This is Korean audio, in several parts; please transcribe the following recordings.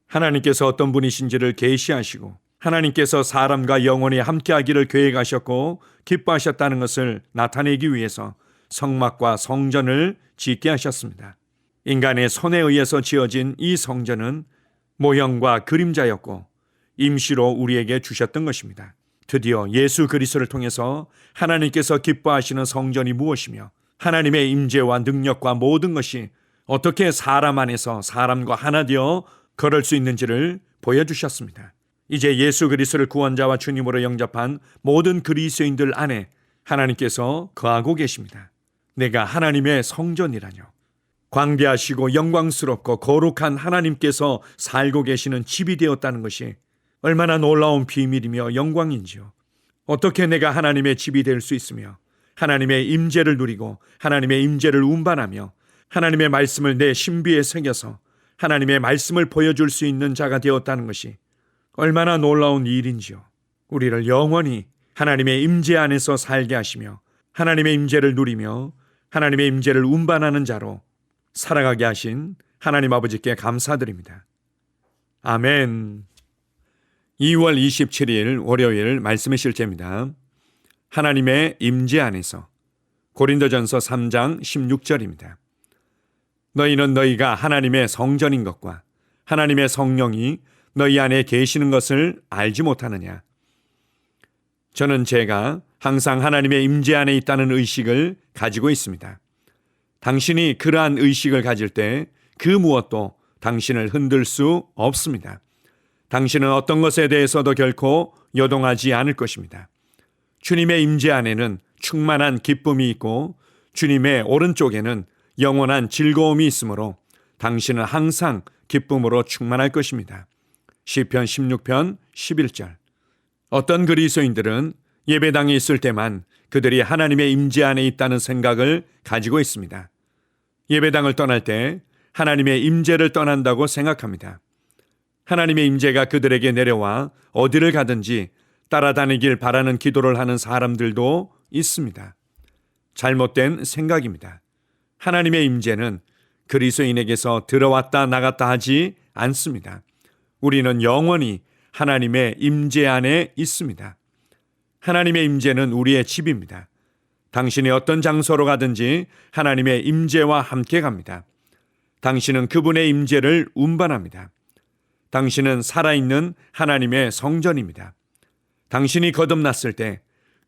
하나님께서 어떤 분이신지를 계시하시고 하나님께서 사람과 영원히 함께하기를 계획하셨고 기뻐하셨다는 것을 나타내기 위해서 성막과 성전을 짓게 하셨습니다. 인간의 손에 의해서 지어진 이 성전은 모형과 그림자였고 임시로 우리에게 주셨던 것입니다. 드디어 예수 그리스도를 통해서 하나님께서 기뻐하시는 성전이 무엇이며 하나님의 임재와 능력과 모든 것이 어떻게 사람 안에서 사람과 하나 되어 걸을 수 있는지를 보여주셨습니다. 이제 예수 그리스도를 구원자와 주님으로 영접한 모든 그리스도인들 안에 하나님께서 거하고 계십니다. 내가 하나님의 성전이라뇨. 광대하시고 영광스럽고 거룩한 하나님께서 살고 계시는 집이 되었다는 것이 얼마나 놀라운 비밀이며 영광인지요. 어떻게 내가 하나님의 집이 될 수 있으며 하나님의 임재를 누리고 하나님의 임재를 운반하며 하나님의 말씀을 내 신비에 새겨서 하나님의 말씀을 보여줄 수 있는 자가 되었다는 것이 얼마나 놀라운 일인지요. 우리를 영원히 하나님의 임재 안에서 살게 하시며 하나님의 임재를 누리며 하나님의 임재를 운반하는 자로 살아가게 하신 하나님 아버지께 감사드립니다. 아멘. 2월 27일 월요일 말씀의 실제입니다. 하나님의 임재 안에서 고린도전서 3장 16절입니다. 너희는 너희가 하나님의 성전인 것과 하나님의 성령이 너희 안에 계시는 것을 알지 못하느냐. 저는 제가 항상 하나님의 임재 안에 있다는 의식을 가지고 있습니다. 당신이 그러한 의식을 가질 때 그 무엇도 당신을 흔들 수 없습니다. 당신은 어떤 것에 대해서도 결코 요동하지 않을 것입니다. 주님의 임재 안에는 충만한 기쁨이 있고 주님의 오른쪽에는 영원한 즐거움이 있으므로 당신은 항상 기쁨으로 충만할 것입니다. 시편 16편 11절. 어떤 그리스도인들은 예배당에 있을 때만 그들이 하나님의 임재 안에 있다는 생각을 가지고 있습니다. 예배당을 떠날 때 하나님의 임재를 떠난다고 생각합니다. 하나님의 임재가 그들에게 내려와 어디를 가든지 따라다니길 바라는 기도를 하는 사람들도 있습니다. 잘못된 생각입니다. 하나님의 임재는 그리스도인에게서 들어왔다 나갔다 하지 않습니다. 우리는 영원히 하나님의 임재 안에 있습니다. 하나님의 임재는 우리의 집입니다. 당신이 어떤 장소로 가든지 하나님의 임재와 함께 갑니다. 당신은 그분의 임재를 운반합니다. 당신은 살아있는 하나님의 성전입니다. 당신이 거듭났을 때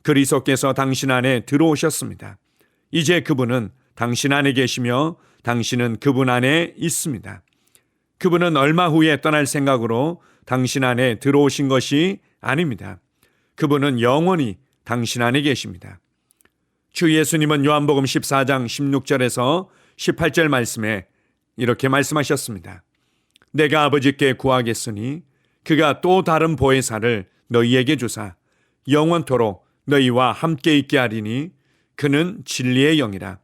그리스도께서 당신 안에 들어오셨습니다. 이제 그분은 당신 안에 계시며 당신은 그분 안에 있습니다. 그분은 얼마 후에 떠날 생각으로 당신 안에 들어오신 것이 아닙니다. 그분은 영원히 당신 안에 계십니다. 주 예수님은 요한복음 14장 16절에서 18절 말씀에 이렇게 말씀하셨습니다. 내가 아버지께 구하겠으니 그가 또 다른 보혜사를 너희에게 주사 영원토록 너희와 함께 있게 하리니 그는 진리의 영이라.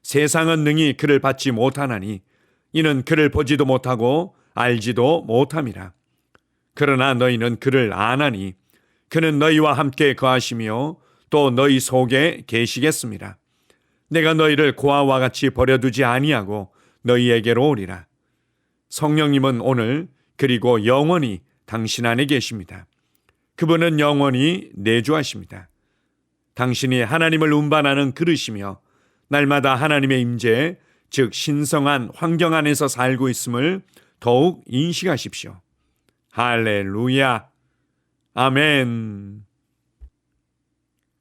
세상은 능히 그를 받지 못하나니 이는 그를 보지도 못하고 알지도 못함이라. 그러나 너희는 그를 아나니 그는 너희와 함께 거하시며 또 너희 속에 계시겠습니다. 내가 너희를 고아와 같이 버려두지 아니하고 너희에게로 오리라. 성령님은 오늘 그리고 영원히 당신 안에 계십니다. 그분은 영원히 내주하십니다. 당신이 하나님을 운반하는 그릇이며 날마다 하나님의 임재, 즉 신성한 환경 안에서 살고 있음을 더욱 인식하십시오. 할렐루야. 아멘.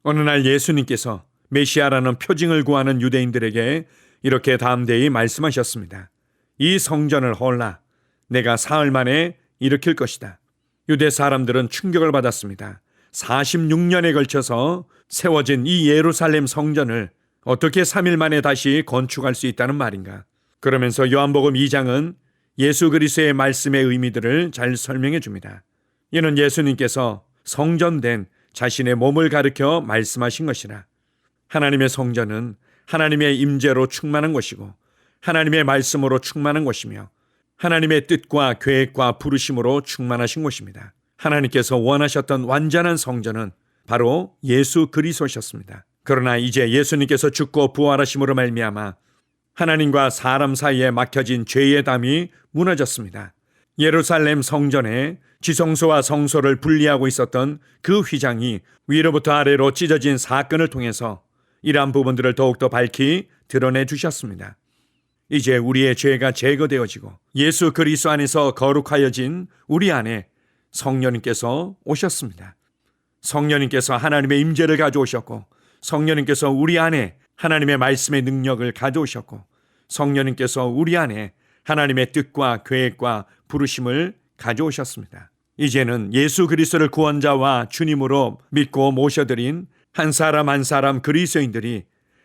어느 날 예수님께서 메시아라는 표징을 구하는 유대인들에게 이렇게 담대히 말씀하셨습니다. 이 성전을 헐라. 내가 사흘 만에 일으킬 것이다. 유대 사람들은 충격을 받았습니다. 46년에 걸쳐서 세워진 이 예루살렘 성전을 어떻게 3일 만에 다시 건축할 수 있다는 말인가? 그러면서 요한복음 2장은 예수 그리스도의 말씀의 의미들을 잘 설명해 줍니다. 이는 예수님께서 성전된 자신의 몸을 가리켜 말씀하신 것이라. 하나님의 성전은 하나님의 임재로 충만한 것이고 하나님의 말씀으로 충만한 것이며 하나님의 뜻과 계획과 부르심으로 충만하신 것입니다. 하나님께서 원하셨던 완전한 성전은 바로 예수 그리스도셨습니다. 그러나 이제 예수님께서 죽고 부활하심으로 말미암아 하나님과 사람 사이에 막혀진 죄의 담이 무너졌습니다. 예루살렘 성전에 지성소와 성소를 분리하고 있었던 그 휘장이 위로부터 아래로 찢어진 사건을 통해서 이러한 부분들을 더욱더 밝히 드러내 주셨습니다. 이제 우리의 죄가 제거되어지고 예수 그리스도 안에서 거룩하여진 우리 안에 성령님께서 오셨습니다. 성령님께서 하나님의 임재를 가져오셨고, 성령님께서 우리 안에 하나님의 말씀의 능력을 가져오셨고, 성령님께서 우리 안에 하나님의 뜻과 계획과 부르심을 가져오셨습니다. 이제는 예수 그리스도를 구원자와 주님으로 믿고 모셔드린 한 사람 한 사람 그리스도인들이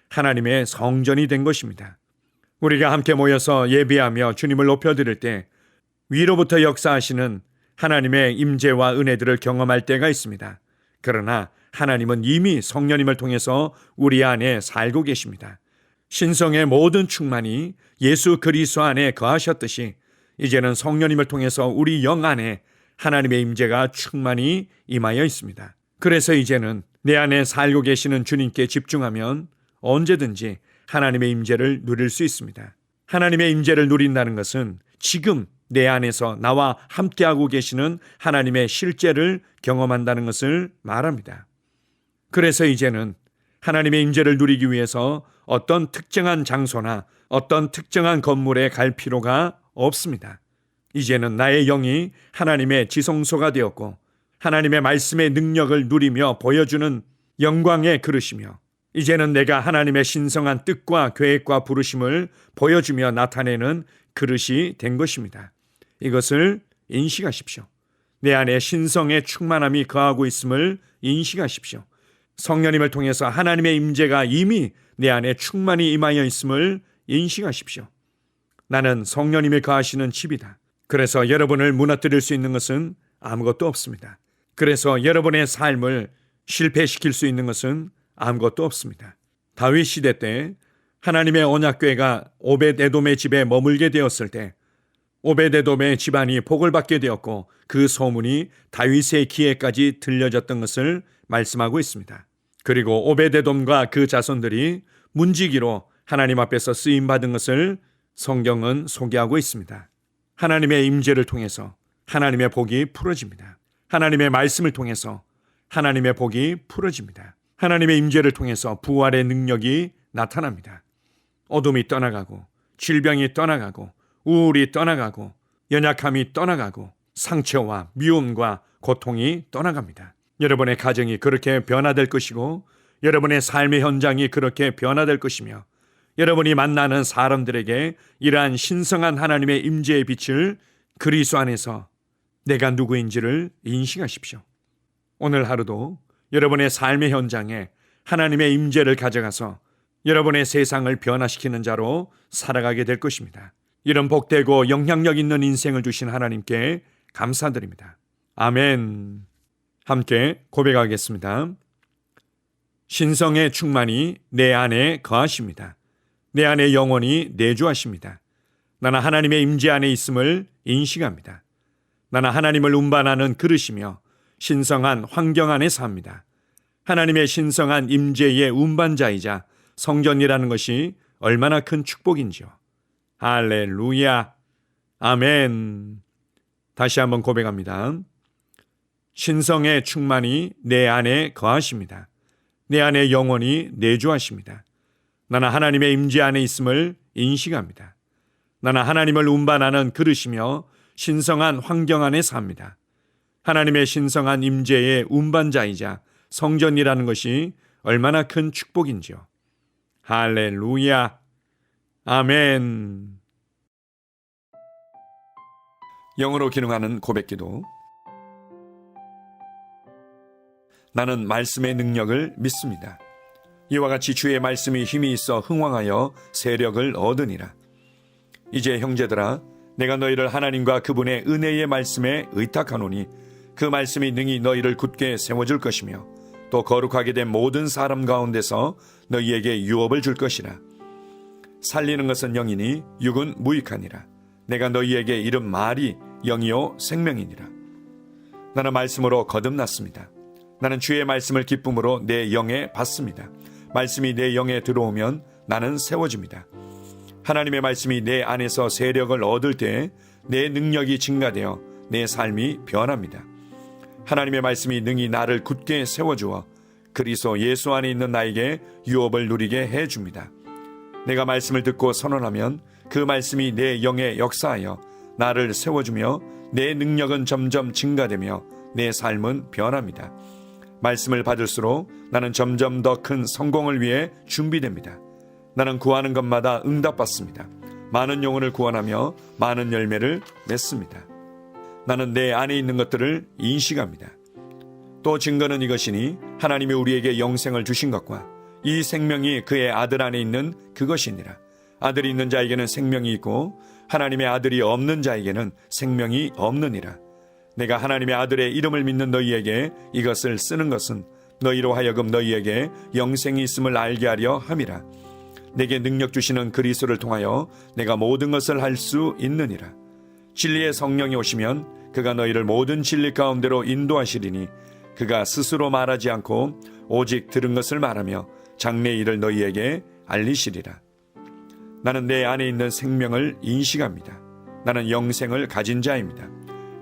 하나님의 성전이 된 것입니다. 우리가 함께 모여서 예배하며 주님을 높여드릴 때 위로부터 역사하시는 하나님의 임재와 은혜들을 경험할 때가 있습니다. 그러나 하나님은 이미 성령님을 통해서 우리 안에 살고 계십니다. 신성의 모든 충만이 예수 그리스도 안에 거하셨듯이 이제는 성령님을 통해서 우리 영 안에 하나님의 임재가 충만히 임하여 있습니다. 그래서 이제는 내 안에 살고 계시는 주님께 집중하면 언제든지 하나님의 임재를 누릴 수 있습니다. 하나님의 임재를 누린다는 것은 지금 내 안에서 나와 함께하고 계시는 하나님의 실제를 경험한다는 것을 말합니다. 그래서 이제는 하나님의 임재를 누리기 위해서 어떤 특정한 장소나 어떤 특정한 건물에 갈 필요가 없습니다. 이제는 나의 영이 하나님의 지성소가 되었고 하나님의 말씀의 능력을 누리며 보여주는 영광의 그릇이며 이제는 내가 하나님의 신성한 뜻과 계획과 부르심을 보여주며 나타내는 그릇이 된 것입니다. 이것을 인식하십시오. 내 안에 신성의 충만함이 거하고 있음을 인식하십시오. 성령님을 통해서 하나님의 임재가 이미 내 안에 충만히 임하여 있음을 인식하십시오. 나는 성령님이 거하시는 집이다. 그래서 여러분을 무너뜨릴 수 있는 것은 아무것도 없습니다. 그래서 여러분의 삶을 실패시킬 수 있는 것은 아무것도 없습니다. 다윗 시대 때 하나님의 언약궤가 오벳에돔의 집에 머물게 되었을 때 오벳에돔의 집안이 복을 받게 되었고 그 소문이 다윗의 귀에까지 들려졌던 것을 말씀하고 있습니다. 그리고 오벳에돔과 그 자손들이 문지기로 하나님 앞에서 쓰임받은 것을 성경은 소개하고 있습니다. 하나님의 임재를 통해서 하나님의 복이 풀어집니다. 하나님의 말씀을 통해서 하나님의 복이 풀어집니다. 하나님의 임재를 통해서 부활의 능력이 나타납니다. 어둠이 떠나가고 질병이 떠나가고 우울이 떠나가고 연약함이 떠나가고 상처와 미움과 고통이 떠나갑니다. 여러분의 가정이 그렇게 변화될 것이고 여러분의 삶의 현장이 그렇게 변화될 것이며 여러분이 만나는 사람들에게 이러한 신성한 하나님의 임재의 빛을 그리스도 안에서 내가 누구인지를 인식하십시오. 오늘 하루도 여러분의 삶의 현장에 하나님의 임재를 가져가서 여러분의 세상을 변화시키는 자로 살아가게 될 것입니다. 이런 복되고 영향력 있는 인생을 주신 하나님께 감사드립니다. 아멘. 함께 고백하겠습니다. 신성의 충만이 내 안에 거하십니다. 내 안에 영원히 내주하십니다. 나는 하나님의 임재 안에 있음을 인식합니다. 나는 하나님을 운반하는 그릇이며 신성한 환경 안에 삽니다. 하나님의 신성한 임재의 운반자이자 성전이라는 것이 얼마나 큰 축복인지요. 할렐루야. 아멘. 다시 한번 고백합니다. 신성의 충만이 내 안에 거하십니다. 내 안에 영원히 내주하십니다. 나는 하나님의 임재 안에 있음을 인식합니다. 나는 하나님을 운반하는 그릇이며 신성한 환경 안에 삽니다. 하나님의 신성한 임재의 운반자이자 성전이라는 것이 얼마나 큰 축복인지요. 할렐루야. 아멘. 영어로 기능하는 고백기도. 나는 말씀의 능력을 믿습니다. 이와 같이 주의 말씀이 힘이 있어 흥왕하여 세력을 얻으니라. 이제 형제들아, 내가 너희를 하나님과 그분의 은혜의 말씀에 의탁하노니 그 말씀이 능히 너희를 굳게 세워줄 것이며 또 거룩하게 된 모든 사람 가운데서 너희에게 유업을 줄 것이라. 살리는 것은 영이니 육은 무익하니라. 내가 너희에게 이른 말이 영이요 생명이니라. 나는 말씀으로 거듭났습니다. 나는 주의 말씀을 기쁨으로 내 영에 받습니다. 말씀이 내 영에 들어오면 나는 세워집니다. 하나님의 말씀이 내 안에서 세력을 얻을 때 내 능력이 증가되어 내 삶이 변합니다. 하나님의 말씀이 능히 나를 굳게 세워주어 그리스도 예수 안에 있는 나에게 유업을 누리게 해줍니다. 내가 말씀을 듣고 선언하면 그 말씀이 내 영에 역사하여 나를 세워주며 내 능력은 점점 증가되며 내 삶은 변합니다. 말씀을 받을수록 나는 점점 더 큰 성공을 위해 준비됩니다. 나는 구하는 것마다 응답받습니다. 많은 영혼을 구원하며 많은 열매를 맺습니다. 나는 내 안에 있는 것들을 인식합니다. 또 증거는 이것이니 하나님이 우리에게 영생을 주신 것과 이 생명이 그의 아들 안에 있는 그것이니라. 아들이 있는 자에게는 생명이 있고 하나님의 아들이 없는 자에게는 생명이 없느니라. 내가 하나님의 아들의 이름을 믿는 너희에게 이것을 쓰는 것은 너희로 하여금 너희에게 영생이 있음을 알게 하려 함이라. 내게 능력 주시는 그리스도를 통하여 내가 모든 것을 할 수 있느니라. 진리의 성령이 오시면 그가 너희를 모든 진리 가운데로 인도하시리니 그가 스스로 말하지 않고 오직 들은 것을 말하며 장래 일을 너희에게 알리시리라. 나는 내 안에 있는 생명을 인식합니다. 나는 영생을 가진 자입니다.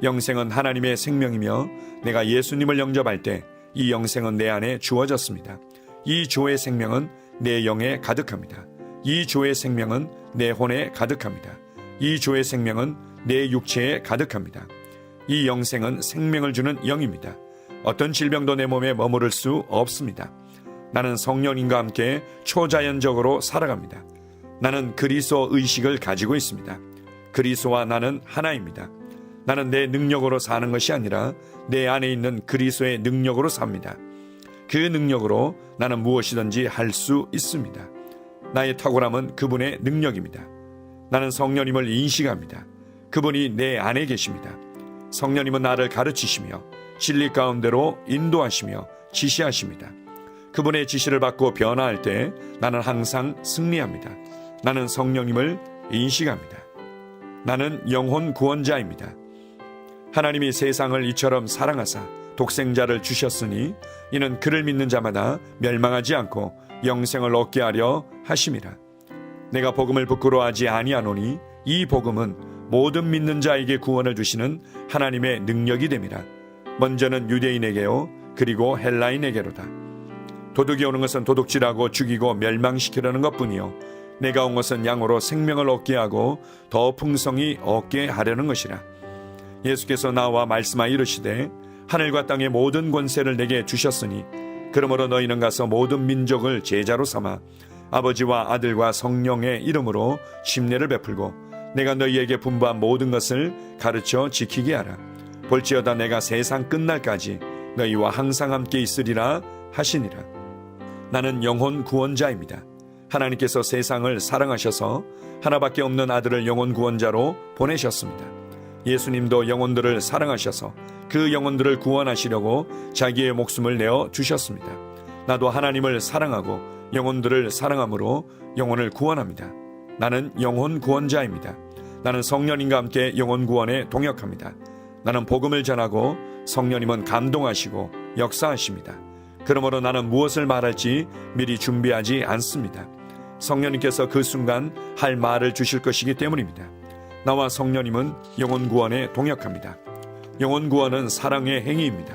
영생은 하나님의 생명이며 내가 예수님을 영접할 때 이 영생은 내 안에 주어졌습니다. 이 주의 생명은 내 영에 가득합니다. 이 주의 생명은 내 혼에 가득합니다. 이 주의 생명은 내 육체에 가득합니다. 이 영생은 생명을 주는 영입니다. 어떤 질병도 내 몸에 머무를 수 없습니다. 나는 성령님과 함께 초자연적으로 살아갑니다. 나는 그리스도 의식을 가지고 있습니다. 그리스도와 나는 하나입니다. 나는 내 능력으로 사는 것이 아니라 내 안에 있는 그리스도의 능력으로 삽니다. 그 능력으로 나는 무엇이든지 할 수 있습니다. 나의 탁월함은 그분의 능력입니다. 나는 성령님을 인식합니다. 그분이 내 안에 계십니다. 성령님은 나를 가르치시며 진리 가운데로 인도하시며 지시하십니다. 그분의 지시를 받고 변화할 때 나는 항상 승리합니다. 나는 성령님을 인식합니다. 나는 영혼 구원자입니다. 하나님이 세상을 이처럼 사랑하사 독생자를 주셨으니 이는 그를 믿는 자마다 멸망하지 않고 영생을 얻게 하려 하심이라. 내가 복음을 부끄러워하지 아니하노니 이 복음은 모든 믿는 자에게 구원을 주시는 하나님의 능력이 됨이라. 먼저는 유대인에게요 그리고 헬라인에게로다. 도둑이 오는 것은 도둑질하고 죽이고 멸망시키려는 것뿐이요 내가 온 것은 양으로 생명을 얻게 하고 더 풍성히 얻게 하려는 것이라. 예수께서 나와 말씀하여 이르시되 하늘과 땅의 모든 권세를 내게 주셨으니 그러므로 너희는 가서 모든 민족을 제자로 삼아 아버지와 아들과 성령의 이름으로 침례를 베풀고 내가 너희에게 분부한 모든 것을 가르쳐 지키게 하라. 볼지어다 내가 세상 끝날까지 너희와 항상 함께 있으리라 하시니라. 나는 영혼 구원자입니다. 하나님께서 세상을 사랑하셔서 하나밖에 없는 아들을 영혼 구원자로 보내셨습니다. 예수님도 영혼들을 사랑하셔서 그 영혼들을 구원하시려고 자기의 목숨을 내어 주셨습니다. 나도 하나님을 사랑하고 영혼들을 사랑함으로 영혼을 구원합니다. 나는 영혼 구원자입니다. 나는 성령님과 함께 영혼 구원에 동역합니다. 나는 복음을 전하고 성령님은 감동하시고 역사하십니다. 그러므로 나는 무엇을 말할지 미리 준비하지 않습니다. 성령님께서 그 순간 할 말을 주실 것이기 때문입니다. 나와 성령님은 영혼 구원에 동역합니다. 영혼 구원은 사랑의 행위입니다.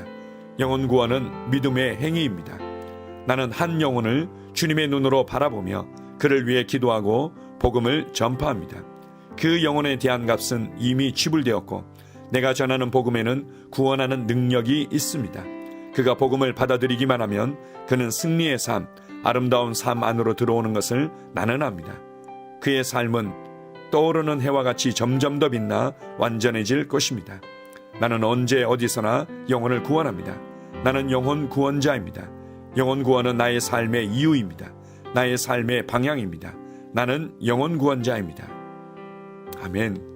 영혼 구원은 믿음의 행위입니다. 나는 한 영혼을 주님의 눈으로 바라보며 그를 위해 기도하고 복음을 전파합니다. 그 영혼에 대한 값은 이미 지불되었고 내가 전하는 복음에는 구원하는 능력이 있습니다. 그가 복음을 받아들이기만 하면 그는 승리의 삶, 아름다운 삶 안으로 들어오는 것을 나는 압니다. 그의 삶은 떠오르는 해와 같이 점점 더 빛나 완전해질 것입니다. 나는 언제 어디서나 영혼을 구원합니다. 나는 영혼 구원자입니다. 영혼 구원은 나의 삶의 이유입니다. 나의 삶의 방향입니다. 나는 영혼 구원자입니다. 아멘.